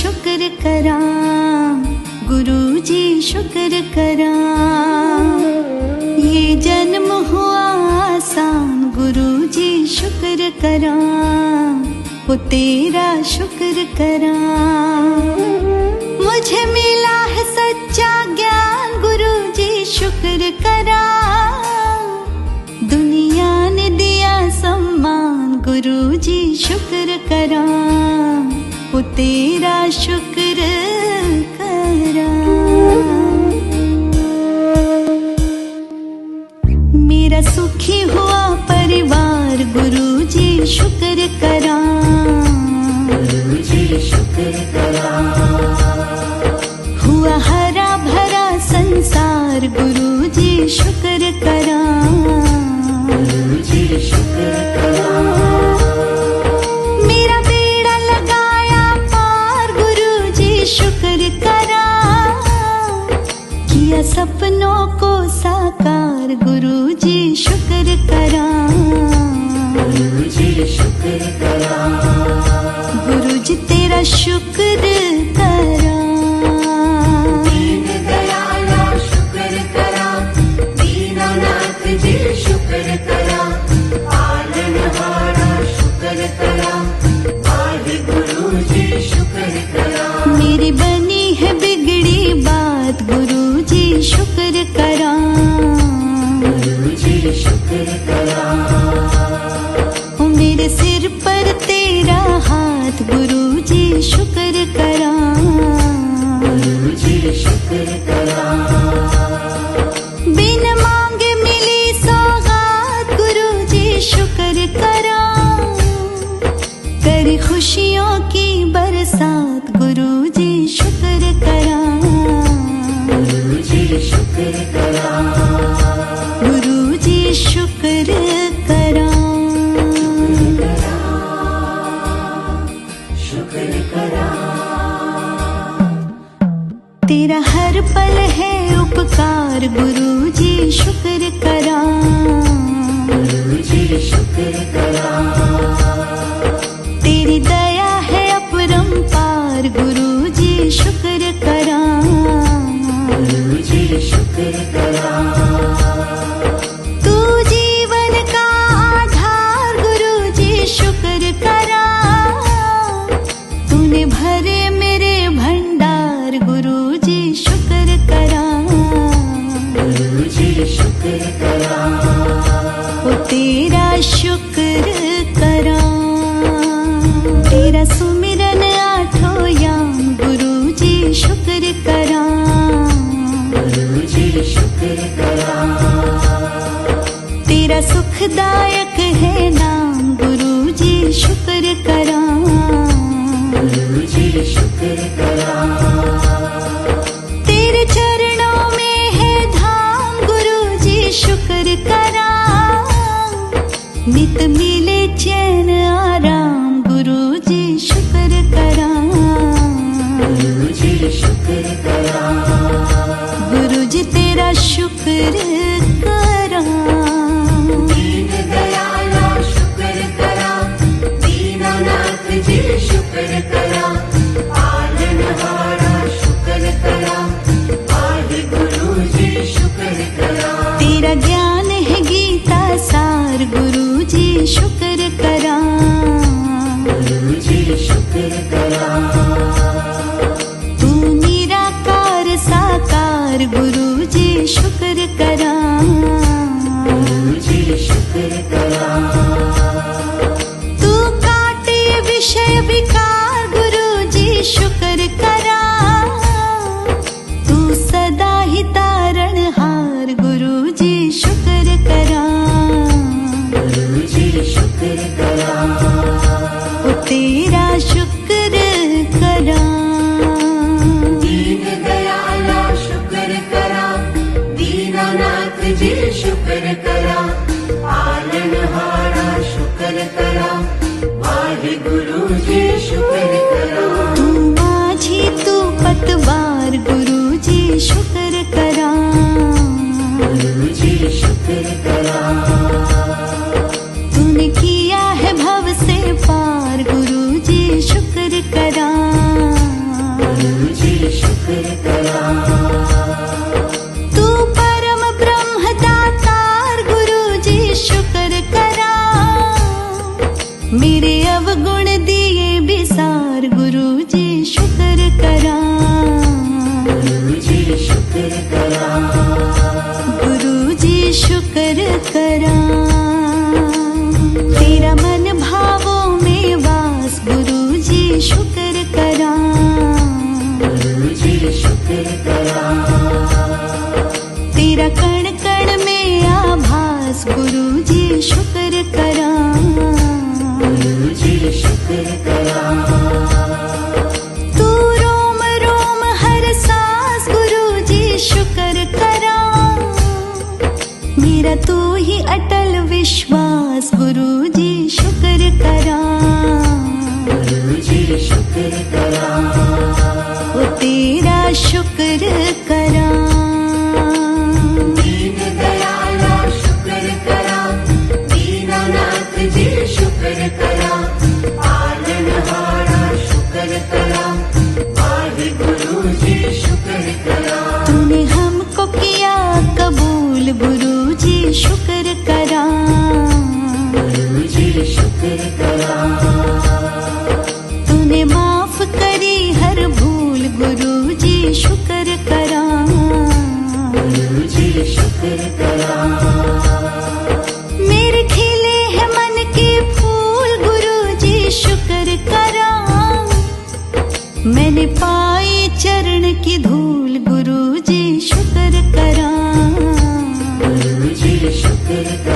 शुक्र करा, गुरु जी शुक्र करा। ये जन्म हुआ आसान, गुरु जी शुक्र करा, वो तेरा शुक्र करा। मुझे मिला है सच्चा ज्ञान, गुरु जी शुक्र करा। दुनिया ने दिया सम्मान, गुरु जी शुक्र करा, वो तेरा शुक्र करा। मेरा सुखी हुआ परिवार, गुरु जी शुक्र करा, गुरु जी शुक्र करा। हुआ हरा भरा संसार, गुरु जी शुक्र करा, गुरु जी शुक्र करा। मेरा बेड़ा लगाया पार, गुरु जी शुक्र करा। किया सपनों को साकार, गुरु जी शुक्र करा, गुरु जी शुक्र करा। गुरु जी तेरा शुक्र करा। दीन दयाला शुक्र करा, दीनानाथ जी शुक्र करा। पालनहारा शुक्र करा, वाहे गुरु जी शुक्र करा। मेरी बनी है बिगड़ी बात, गुरु जी शुक्र करा, गुरु जी शुक्र करा। ओ मेरे सिर पर तेरा हाथ, गुरु जी शुक्र करा, गुरु जी शुक्र करा। बिन मांगे मिली सौगात, गुरु जी शुक्र करा। कर खुशियों की बरसात, गुरु जी शुक्र करा, गुरु जी शुक्र करा, गुरु जी शुक्र करा, शुक्र करा। तेरा हर पल है उपकार, गुरु जी शुक्र करा, गुरु जी शुक्र करा। तेरी दया है अपरंपार, गुरु जी शुक्र करा, गुरु जी शुक्र करा। तू जीवन का आधार, गुरु जी शुक्र करा। तूने भरे मेरे भंडार, गुरु जी शुक्र करा, गुरु जी शुक्र करा। वो तेरा शुक्र करा। तेरा सुमिरन आठों याम, गुरु जी शुक्र करा, गुरु जी शुक्र करा। तेरा सुखदायक है नाम, गुरु जी शुक्र करा, गुरु जी शुक्र करा। तेरे चरणों में है धाम, गुरु जी शुक्र करा। नित मिले चैन आराम, गुरु जी शुक्र करा, गुरु जी शुक्र करा। गुरु जी तेरा शुक्र करा। दीन दयाला शुक्र करा, दीनानाथ जी शुक्र करा। पालनहारा शुक्र करा, वाहे गुरु जी शुक्र करा। तेरा ज्ञान है गीता सार, गुरु जी शुक्र करा, गुरु जी शुक्र करा। तू निराकार साकार, गुरु जी शुक्र करा, गुरु जी शुक्र करा। तू काटे विषय विकार, गुरु जी शुक्र करा। तू सदा ही तारणहार, गुरु जी शुक्र करा, गुरु जी शुक्र करा। वो तेरा शुक्र करा। दीन दयाला शुक्र करा, दीनानाथ जी शुक्र करा। पालनहारा शुक्र करा, वो तेरा शुक्र करा। दीन दयाला शुक्र करा, दीनानाथ जी शुक्र करा, पालनहारा शुक्र करा, वाहिगुरु जी शुक्र करा। तूने हमको किया कबूल गुरु जी शुक्र करा, गुरु जी शुक्र करा। तूने माफ करी हर भूल गुरु जी शुक्र करा, गुरु जी शुक्र करा। मेरे खिले हैं मन के फूल गुरु जी शुक्र करा, मैंने पाई चरण की धूल गुरु जी शुक्र करा, गुरु जी शुक्र करा।